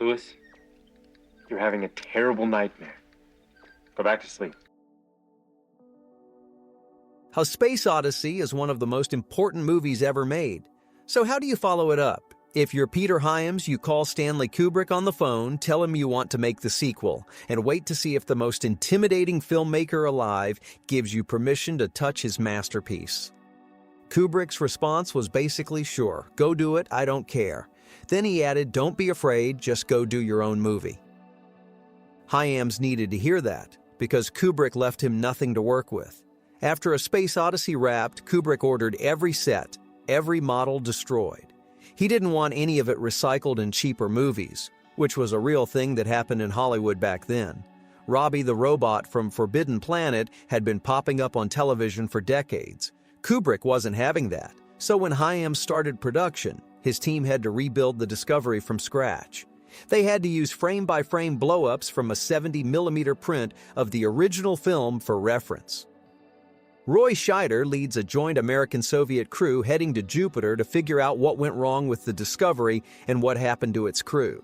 Louis, you're having a terrible nightmare. Go back to sleep. A Space Odyssey is one of the most important movies ever made. So how do you follow it up? If you're Peter Hyams, you call Stanley Kubrick on the phone, tell him you want to make the sequel, and wait to see if the most intimidating filmmaker alive gives you permission to touch his masterpiece. Kubrick's response was basically, sure, go do it, I don't care. Then he added, don't be afraid, just go do your own movie. Hyams needed to hear that, because Kubrick left him nothing to work with. After A Space Odyssey wrapped, Kubrick ordered every set, every model destroyed. He didn't want any of it recycled in cheaper movies, which was a real thing that happened in Hollywood back then. Robbie the Robot from Forbidden Planet had been popping up on television for decades. Kubrick wasn't having that, so when Hyams started production, his team had to rebuild the Discovery from scratch. They had to use frame-by-frame blow-ups from a 70mm print of the original film for reference. Roy Scheider leads a joint American-Soviet crew heading to Jupiter to figure out what went wrong with the Discovery and what happened to its crew.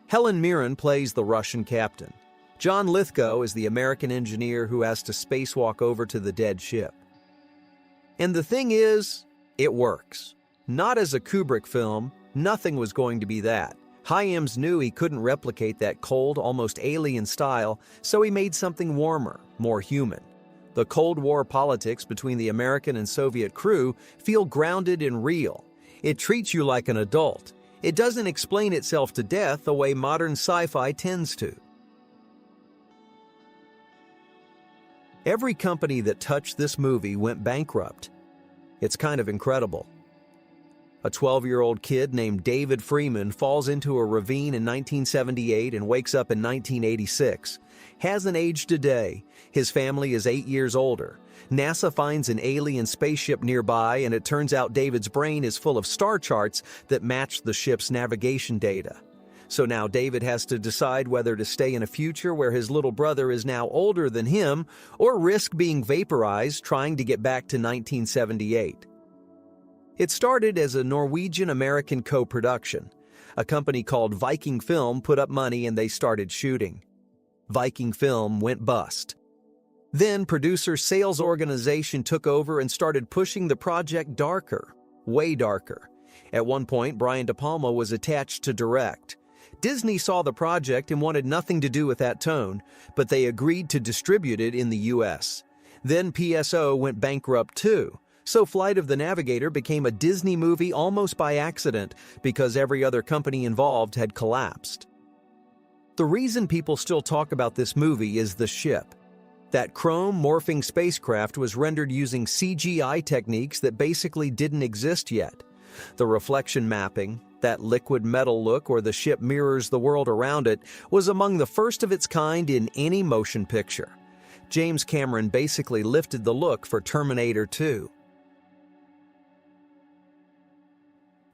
Helen Mirren plays the Russian captain. John Lithgow is the American engineer who has to spacewalk over to the dead ship. And the thing is, it works. Not as a Kubrick film, nothing was going to be that. Hyams knew he couldn't replicate that cold, almost alien style, so he made something warmer, more human. The Cold War politics between the American and Soviet crew feel grounded and real. It treats you like an adult. It doesn't explain itself to death the way modern sci-fi tends to. Every company that touched this movie went bankrupt. It's kind of incredible. A 12-year-old kid named David Freeman falls into a ravine in 1978 and wakes up in 1986. Hasn't aged a day. His family is 8 years older. NASA finds an alien spaceship nearby, and it turns out David's brain is full of star charts that match the ship's navigation data. So now David has to decide whether to stay in a future where his little brother is now older than him, or risk being vaporized trying to get back to 1978. It started as a Norwegian-American co-production. A company called Viking Film put up money and they started shooting. Viking Film went bust. Then producer Sales Organization took over and started pushing the project darker, way darker. At one point, Brian De Palma was attached to direct. Disney saw the project and wanted nothing to do with that tone, but they agreed to distribute it in the US. Then PSO went bankrupt too, so Flight of the Navigator became a Disney movie almost by accident because every other company involved had collapsed. The reason people still talk about this movie is the ship. That chrome morphing spacecraft was rendered using CGI techniques that basically didn't exist yet. The reflection mapping, that liquid metal look where the ship mirrors the world around it, was among the first of its kind in any motion picture. James Cameron basically lifted the look for Terminator 2.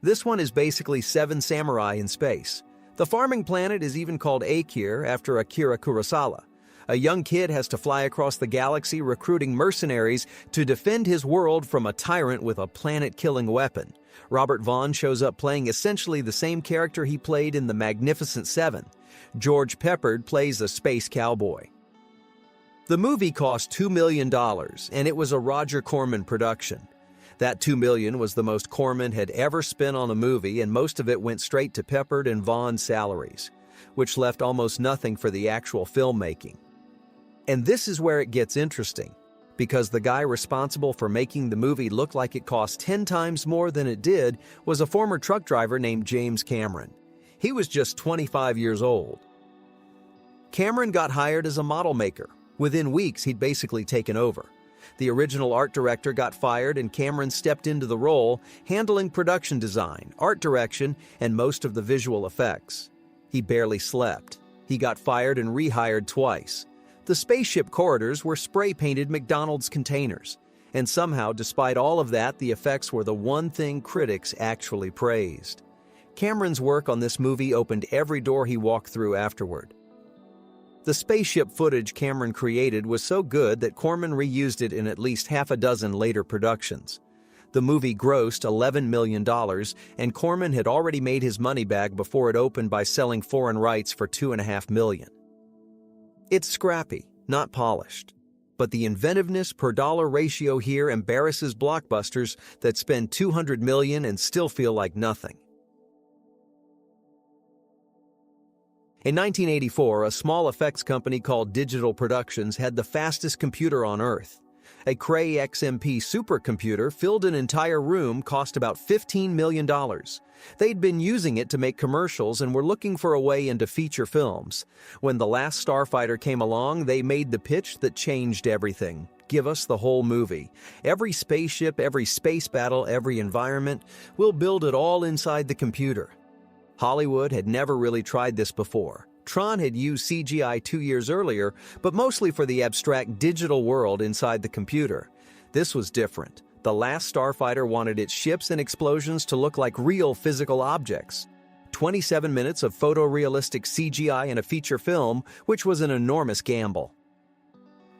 This one is basically Seven Samurai in space. The farming planet is even called Akir after Akira Kurosawa. A young kid has to fly across the galaxy recruiting mercenaries to defend his world from a tyrant with a planet-killing weapon. Robert Vaughn shows up playing essentially the same character he played in The Magnificent Seven. George Peppard plays a space cowboy. The movie cost $2 million, and it was a Roger Corman production. That $2 million was the most Corman had ever spent on a movie, and most of it went straight to Peppard and Vaughn's salaries, which left almost nothing for the actual filmmaking. And this is where it gets interesting, because the guy responsible for making the movie look like it cost 10 times more than it did was a former truck driver named James Cameron. He was just 25 years old. Cameron got hired as a model maker. Within weeks, he'd basically taken over. The original art director got fired and Cameron stepped into the role, handling production design, art direction, and most of the visual effects. He barely slept. He got fired and rehired twice. The spaceship corridors were spray-painted McDonald's containers. And somehow, despite all of that, the effects were the one thing critics actually praised. Cameron's work on this movie opened every door he walked through afterward. The spaceship footage Cameron created was so good that Corman reused it in at least half a dozen later productions. The movie grossed $11 million, and Corman had already made his money back before it opened by selling foreign rights for $2.5 million. It's scrappy, not polished. But the inventiveness per dollar ratio here embarrasses blockbusters that spend $200 million and still feel like nothing. In 1984, a small effects company called Digital Productions had the fastest computer on Earth. A Cray XMP supercomputer filled an entire room cost about $15 million. They'd been using it to make commercials and were looking for a way into feature films. When The Last Starfighter came along, they made the pitch that changed everything. Give us the whole movie. Every spaceship, every space battle, every environment. We'll build it all inside the computer. Hollywood had never really tried this before. Tron had used CGI 2 years earlier, but mostly for the abstract digital world inside the computer. This was different. The Last Starfighter wanted its ships and explosions to look like real physical objects. 27 minutes of photorealistic CGI in a feature film, which was an enormous gamble.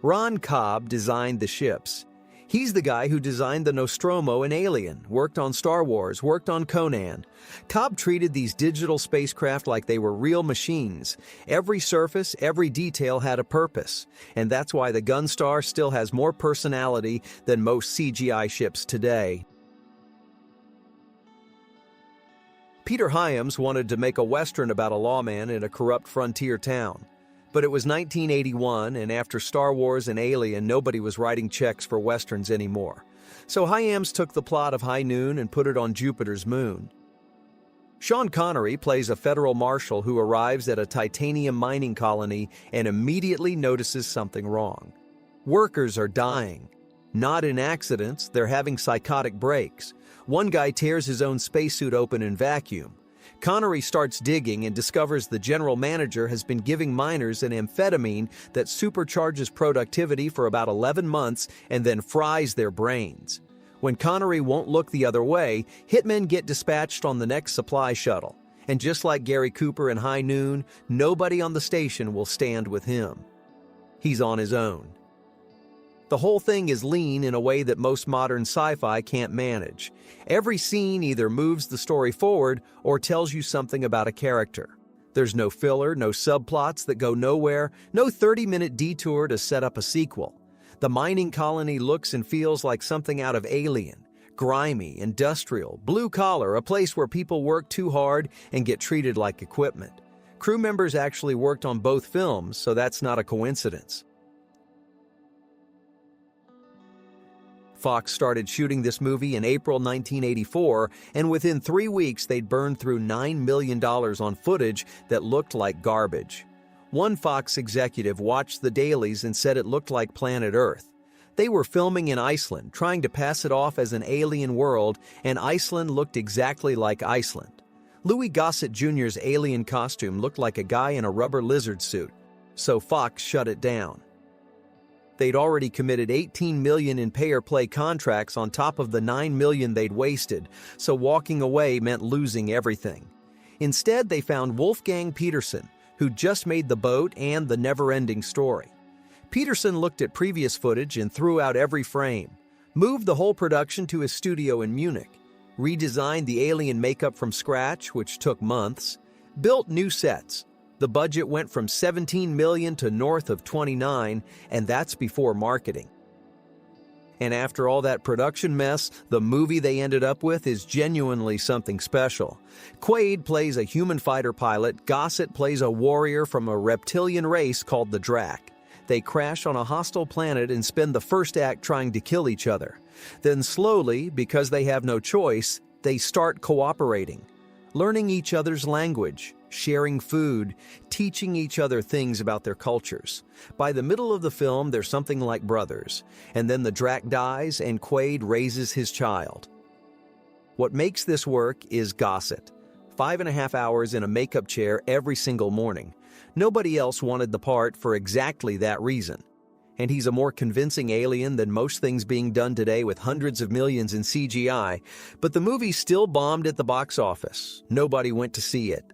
Ron Cobb designed the ships. He's the guy who designed the Nostromo and Alien, worked on Star Wars, worked on Conan. Cobb treated these digital spacecraft like they were real machines. Every surface, every detail had a purpose. And that's why the Gunstar still has more personality than most CGI ships today. Peter Hyams wanted to make a Western about a lawman in a corrupt frontier town. But it was 1981, and after Star Wars and Alien, nobody was writing checks for Westerns anymore. So Hyams took the plot of High Noon and put it on Jupiter's moon. Sean Connery plays a federal marshal who arrives at a titanium mining colony and immediately notices something wrong. Workers are dying. Not in accidents, they're having psychotic breaks. One guy tears his own spacesuit open in vacuum. Connery starts digging and discovers the general manager has been giving miners an amphetamine that supercharges productivity for about 11 months and then fries their brains. When Connery won't look the other way, hitmen get dispatched on the next supply shuttle. And just like Gary Cooper in High Noon, nobody on the station will stand with him. He's on his own. The whole thing is lean in a way that most modern sci-fi can't manage. Every scene either moves the story forward or tells you something about a character. There's no filler, no subplots that go nowhere, no 30-minute detour to set up a sequel. The mining colony looks and feels like something out of Alien. Grimy, industrial, blue-collar, a place where people work too hard and get treated like equipment. Crew members actually worked on both films, so that's not a coincidence. Fox started shooting this movie in April 1984, and within 3 weeks they'd burned through $9 million on footage that looked like garbage. One Fox executive watched the dailies and said it looked like planet Earth. They were filming in Iceland, trying to pass it off as an alien world, and Iceland looked exactly like Iceland. Louis Gossett Jr.'s alien costume looked like a guy in a rubber lizard suit, so Fox shut it down. They'd already committed $18 million in pay-or-play contracts on top of the $9 million they'd wasted, so walking away meant losing everything. Instead, they found Wolfgang Peterson, who'd just made The Boat and The Never-Ending Story. Peterson looked at previous footage and threw out every frame, moved the whole production to his studio in Munich, redesigned the alien makeup from scratch, which took months, built new sets. The budget went from $17 million to north of $29, and that's before marketing. And after all that production mess, the movie they ended up with is genuinely something special. Quaid plays a human fighter pilot, Gossett plays a warrior from a reptilian race called the Drac. They crash on a hostile planet and spend the first act trying to kill each other. Then slowly, because they have no choice, they start cooperating, learning each other's language, sharing food, teaching each other things about their cultures. By the middle of the film, they're something like brothers, and then the Drac dies and Quaid raises his child. What makes this work is Gossett. 5.5 hours in a makeup chair every single morning. Nobody else wanted the part for exactly that reason. And he's a more convincing alien than most things being done today with hundreds of millions in CGI, but the movie still bombed at the box office. Nobody went to see it.